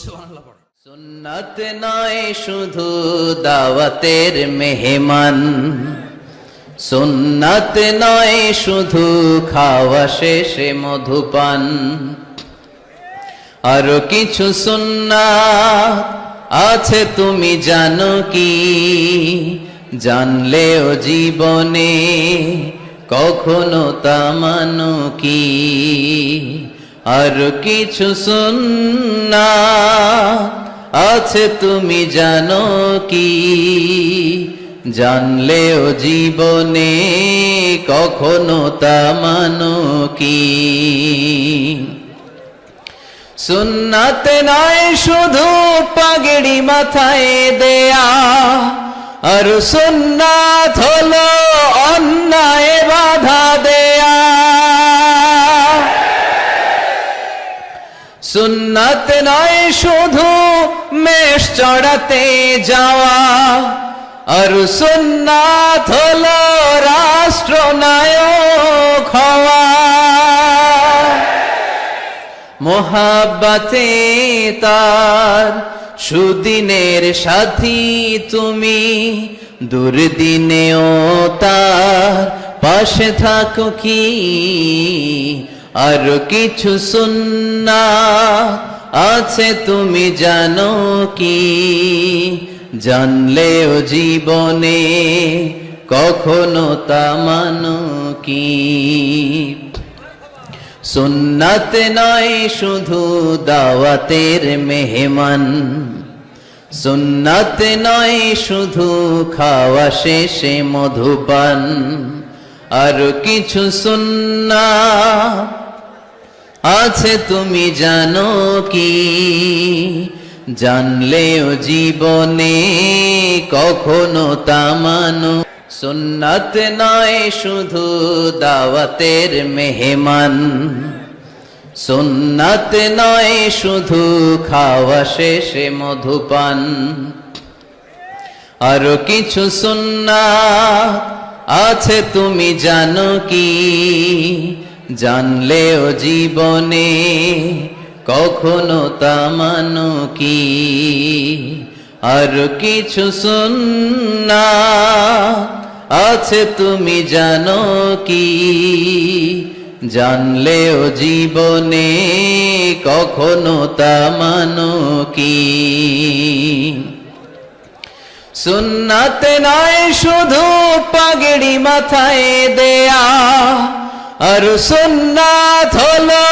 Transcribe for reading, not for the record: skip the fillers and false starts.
সুবহানাল্লাহ পড়ো। সুন্নাত নয় শুধু দাওয়াতের মেহমান, সুন্নাত নয় শুধু খাওয়া শেষে মধুপান, আরো কিছু সুন্নাত আছে তুমি জানো কি? জানলেও জীবনে কখনো তা মানো কি? আর কিছু সুন্নাত আছে তুমি জানো কি? জানলেও জীবনে কখনো তা মানো কি? সুন্নাত নয় শুধু পাগড়ি মাথায় দেয়া, আর সুন্নাত হলো অন্যায় বাধা দেয়া। সুন্নাত নয় শুধু মেষ চড়াতে যাওয়া, আর সুন্নাত হলো রাষ্ট্রনায়ক হওয়া। মোহাব্বতে তার সুদিনের সাথী তুমি, দুর্দিনেও তার পাশে থাকো কি? আর কিছু সুন্নাত আছে তুমি জানো কি? জানলেও জীবনে কখনো তা মানো কি? সুন্নাত নয় শুধু দাওয়াতের মেহমান, সুন্নাত নয় শুধু খাওয়া শেষে মধুপান, আর কিছু সুন্নাত আছে তুমি জানো কি? জানলেও জীবনে কখনো তা মানো। সুন্নাত নয় শুধু দাওয়াতের মেহমান, সুন্নাত নয় শুধু খাওয়া শেষে মধুপান, আরো কিছু সুন্নাত আছে তুমি জানো কি? জানলেও জীবনে কখনো তা মানো কি? আর কিছু সুন্নাত আছে তুমি জানো কি? জানলেও জীবনে কখনো তা মানো কি? সুন্নাত নয় শুধু পাগড়ি মাথায় দেয়া, আর সুন্নাত হলো